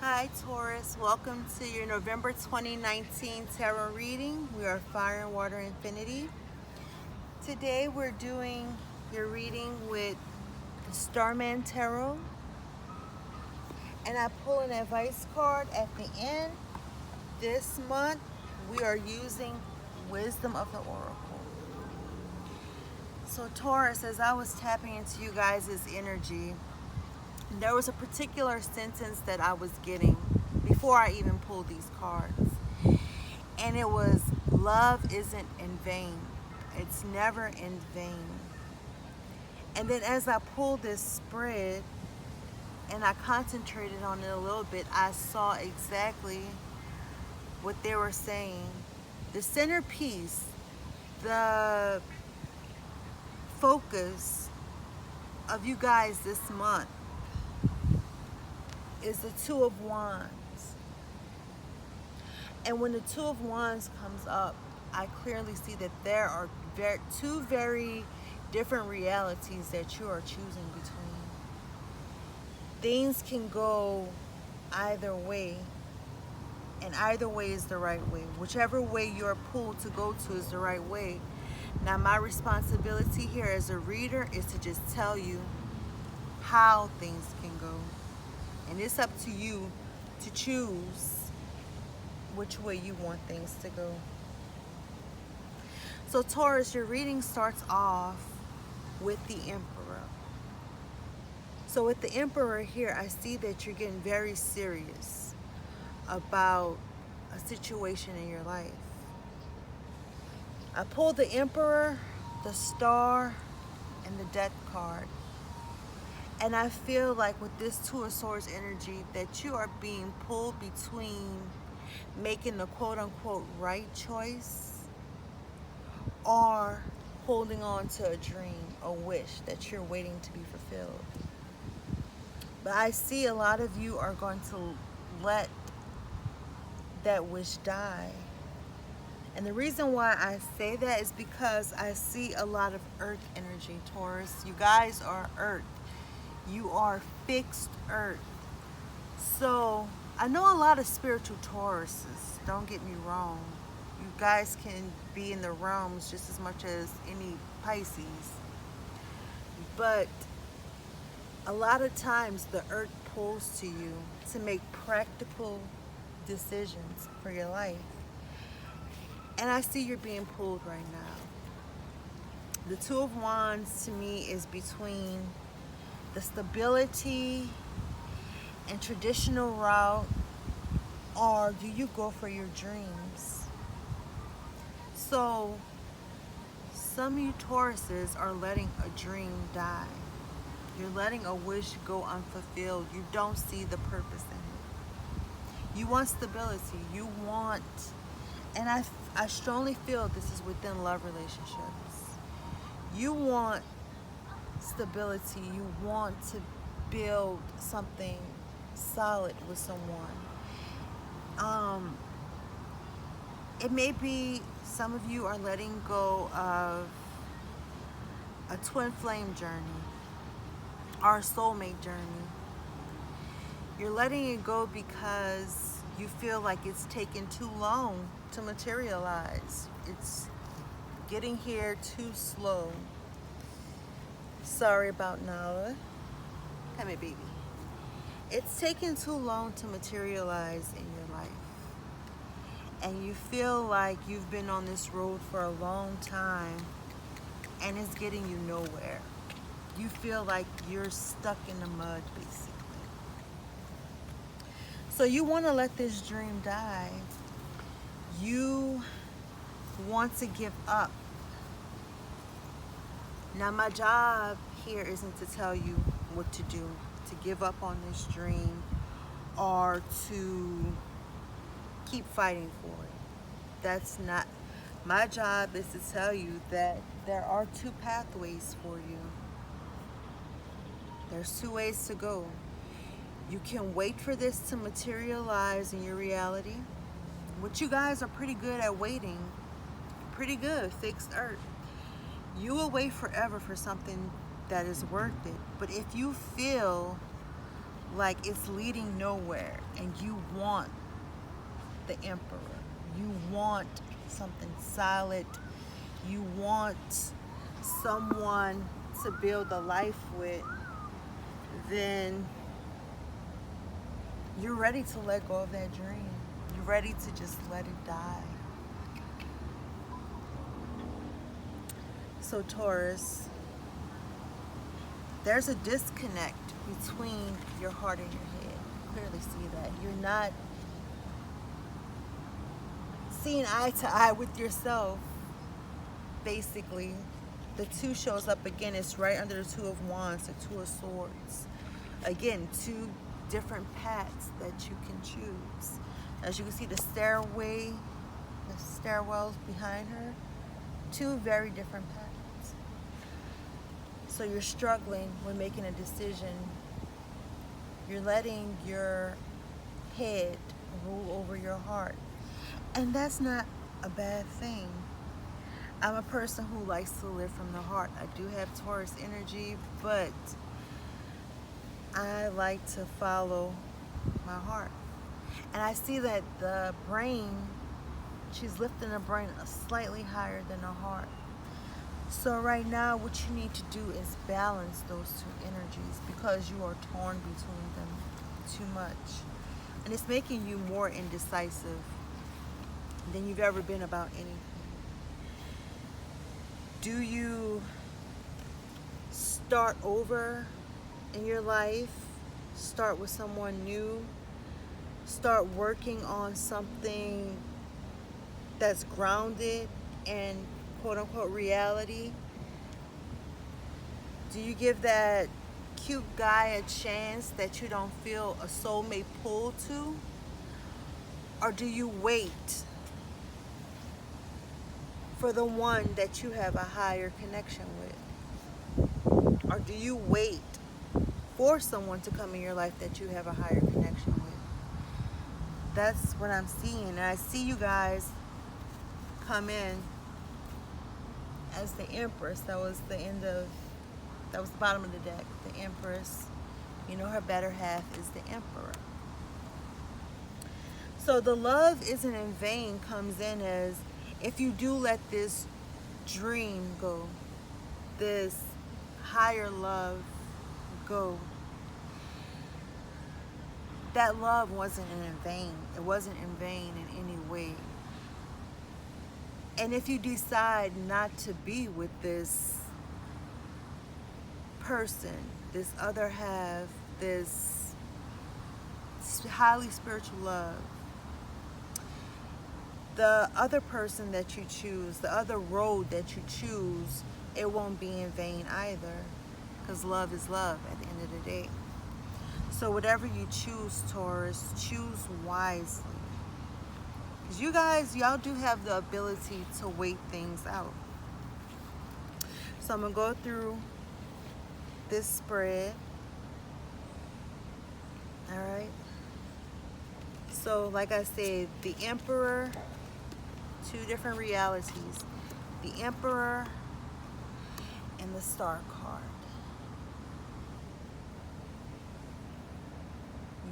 Hi Taurus, welcome to your November 2019 tarot reading. We are Fire and Water Infinity. Today we're doing your reading with the Starman Tarot. And I pull an advice card at the end. This month we are using Wisdom of the Oracle. So Taurus, as I was tapping into you guys' energy, there was a particular sentence that I was getting before I even pulled these cards. And it was, love isn't in vain. It's never in vain. And then as I pulled this spread and I concentrated on it a little bit, I saw exactly what they were saying. The centerpiece, the focus of you guys this month is the Two of Wands. And when the Two of Wands comes up, I clearly see that there are two very different realities that you are choosing between. Things can go either way, and either way is the right way. Whichever way you're pulled to go to is the right way. Now, my responsibility here as a reader is to just tell you how things can go. And it's up to you to choose which way you want things to go. So Taurus, your reading starts off with the Emperor. So with the Emperor here, I see that you're getting very serious about a situation in your life. I pulled the Emperor, the Star, and the Death card. And I feel like with this Two of Swords energy that you are being pulled between making the quote-unquote right choice or holding on to a dream, a wish that you're waiting to be fulfilled. But I see a lot of you are going to let that wish die. And the reason why I say that is because I see a lot of earth energy, Taurus. You guys are earth. You are fixed earth. So I know a lot of spiritual Tauruses, don't get me wrong. You guys can be in the realms just as much as any Pisces. But a lot of times the earth pulls to you to make practical decisions for your life. And I see you're being pulled right now. The Two of Wands to me is between the stability and traditional route, or do you go for your dreams? So some of you Tauruses are letting a dream die. You're letting a wish go unfulfilled. You don't see the purpose in it. You want stability. You want, and I strongly feel this is within love relationships. You want stability. You want to build something solid with someone. It may be some of you are letting go of a twin flame journey or a soulmate journey. You're letting it go because you feel like it's taken too long to materialize. It's getting here too slow. Sorry about Nala. Come here, baby. It's taken too long to materialize in your life. And you feel like you've been on this road for a long time and it's getting you nowhere. You feel like you're stuck in the mud, basically. So you want to let this dream die. You want to give up. Now, my job here isn't to tell you what to do, to give up on this dream or to keep fighting for it. That's not my job. Is to tell you that there are two pathways for you. There's two ways to go. You can wait for this to materialize in your reality, which you guys are pretty good at waiting. Pretty good, fixed earth. You will wait forever for something that is worth it. But if you feel like it's leading nowhere, and you want the Emperor. You want something solid. You want someone to build a life with, then you're ready to let go of that dream. You're ready to just let it die. So Taurus, there's a disconnect between your heart and your head. Clearly see that. You're not seeing eye to eye with yourself. Basically, the two shows up again. It's right under the Two of Wands, the Two of Swords. Again, two different paths that you can choose. As you can see, the stairwells behind her, two very different paths. So you're struggling when making a decision. You're letting your head rule over your heart. And that's not a bad thing. I'm a person who likes to live from the heart. I do have Taurus energy, but I like to follow my heart. And I see that the brain, she's lifting the brain slightly higher than the heart. So right now, what you need to do is balance those two energies, because you are torn between them too much. And it's making you more indecisive than you've ever been about anything. Do you start over in your life? Start with someone new? Start working on something that's grounded in quote unquote reality? Do you give that cute guy a chance that you don't feel a soulmate pull to? Or do you wait for the one that you have a higher connection with? Or do you wait for someone to come in your life that you have a higher connection with? That's what I'm seeing. And I see you guys come in as the Empress. That was the bottom of the deck. The Empress. You know, her better half is the Emperor. So the love isn't in vain comes in as, if you do let this dream go, this higher love go, that love wasn't in vain. It wasn't in vain in any way. And if you decide not to be with this person, this other half, this highly spiritual love, the other person that you choose, the other road that you choose, it won't be in vain either, because love is love at the end of the day. So whatever you choose, Taurus, choose wisely. Because you guys, y'all do have the ability to wait things out. So I'm going to go through this spread. All right. So like I said, the Emperor, two different realities. The Emperor and the Star card.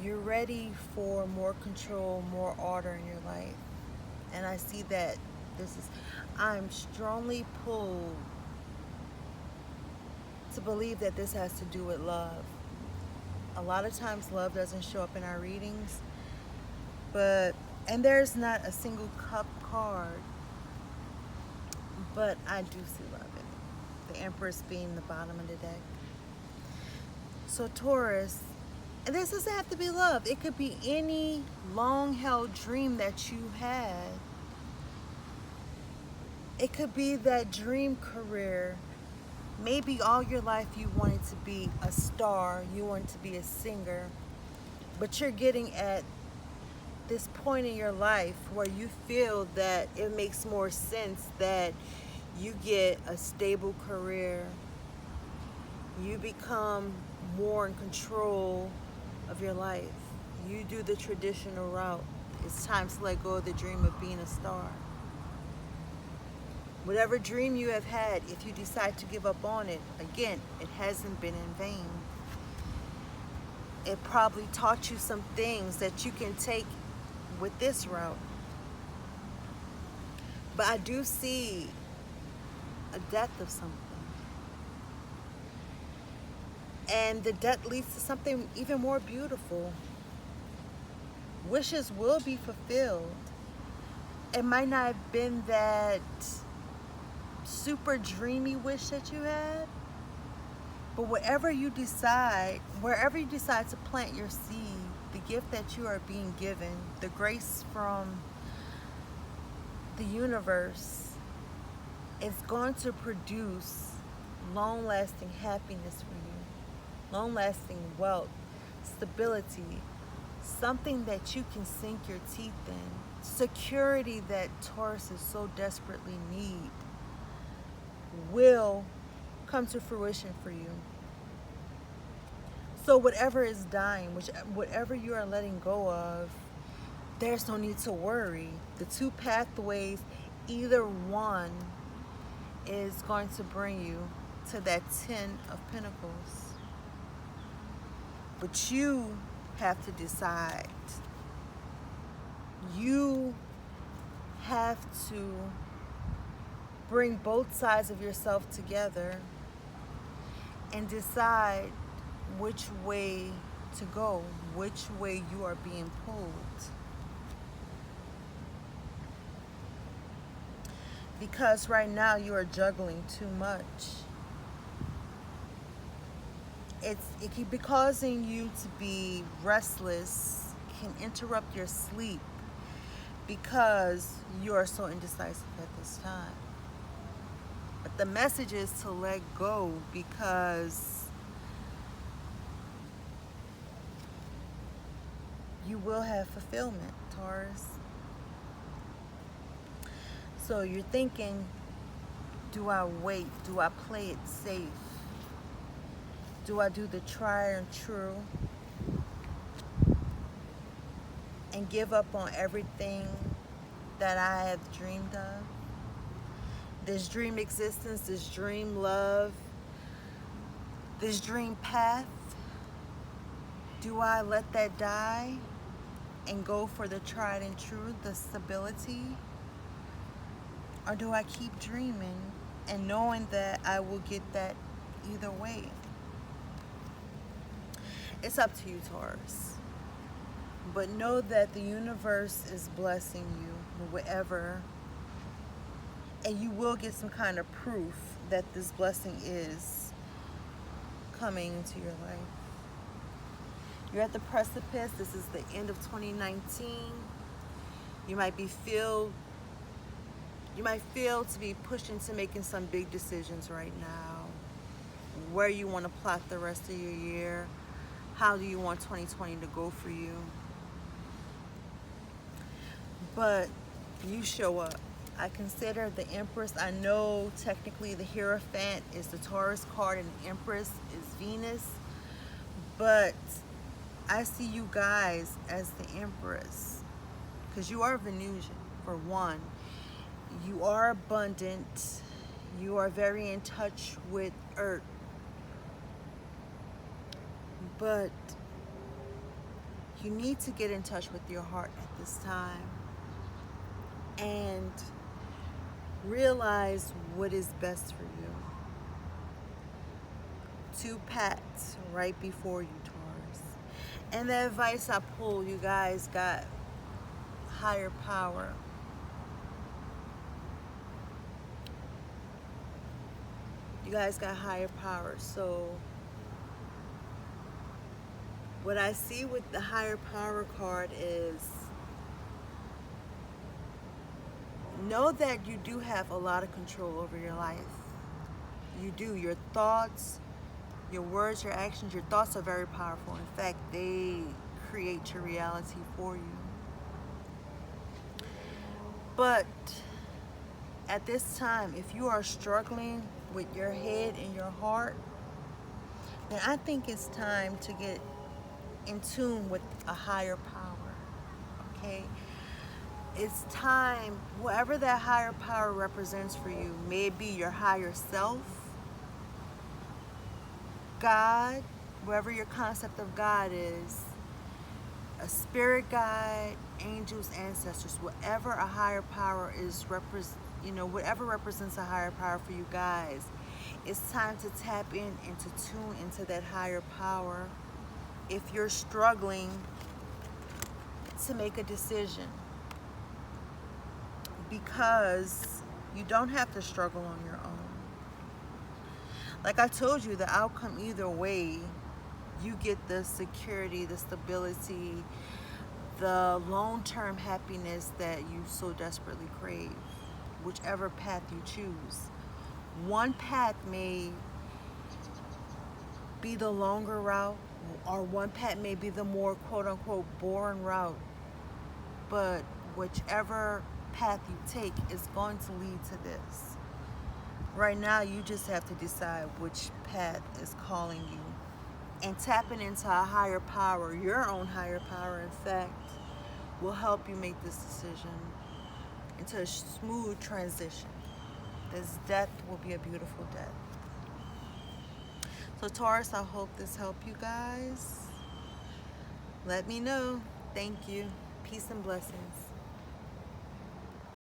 You're ready for more control, more order in your life. And I see that I'm strongly pulled to believe that this has to do with love. A lot of times love doesn't show up in our readings, and there's not a single cup card, but I do see love in it. The Empress being the bottom of the deck. So Taurus, and this doesn't have to be love. It could be any long-held dream that you had. It could be that dream career. Maybe all your life you wanted to be a star, you wanted to be a singer, but you're getting at this point in your life where you feel that it makes more sense that you get a stable career, you become more in control of your life, you do the traditional route. It's time to let go of the dream of being a star. Whatever dream you have had, if you decide to give up on it, again, it hasn't been in vain. It probably taught you some things that you can take with this route. But I do see a death of something. And the death leads to something even more beautiful. Wishes will be fulfilled. It might not have been that super dreamy wish that you had, but wherever you decide to plant your seed, the gift that you are being given, the grace from the universe is going to produce long-lasting happiness for you, long-lasting wealth, stability, something that you can sink your teeth in, security that Tauruses so desperately need will come to fruition for you. So whatever is dying, whatever you are letting go of, there's no need to worry. The two pathways, either one is going to bring you to that 10 of Pentacles. But you have to decide. You have to bring both sides of yourself together and decide which way to go, which way you are being pulled. Because right now you are juggling too much. It can be causing you to be restless, can interrupt your sleep because you are so indecisive at this time. But the message is to let go, because you will have fulfillment, Taurus. So you're thinking, do I wait? Do I play it safe? Do I do the try and true and give up on everything that I have dreamed of? This dream existence, this dream love, this dream path, do I let that die and go for the tried and true, the stability? Or do I keep dreaming and knowing that I will get that either way? It's up to you, Taurus. But know that the universe is blessing you with whatever, and you will get some kind of proof that this blessing is coming into your life. You're at the precipice. This is the end of 2019. You might feel to be pushed into making some big decisions right now. Where you want to plot the rest of your year. How do you want 2020 to go for you? But you show up. I consider the Empress. I know technically the Hierophant is the Taurus card and the Empress is Venus. But I see you guys as the Empress, because you are Venusian, for one. You are abundant. You are very in touch with Earth. But you need to get in touch with your heart at this time and realize what is best for you. Two pats right before you, Taurus. And the advice I pull, you guys got higher power. You guys got higher power. So what I see with the higher power card is, know that you do have a lot of control over your life. You do. Your thoughts, your words, your actions, your thoughts are very powerful. In fact, they create your reality for you. But at this time, if you are struggling with your head and your heart, then I think it's time to get in tune with a higher power, okay? It's time, whatever that higher power represents for you, may it be your higher self, God, wherever your concept of God is, a spirit guide, angels, ancestors, whatever a higher power is, whatever represents a higher power for you guys, it's time to tap in and to tune into that higher power. If you're struggling to make a decision, because you don't have to struggle on your own. Like I told you, the outcome either way, you get the security, the stability, the long-term happiness that you so desperately crave, whichever path you choose. One path may be the longer route, or one path may be the more quote-unquote boring route, but whichever path you take is going to lead to this. Right now, you just have to decide which path is calling you. And tapping into a higher power, your own higher power, in fact, will help you make this decision into a smooth transition. This death will be a beautiful death. So Taurus, I hope this helped you guys. Let me know. Thank you. Peace and blessings.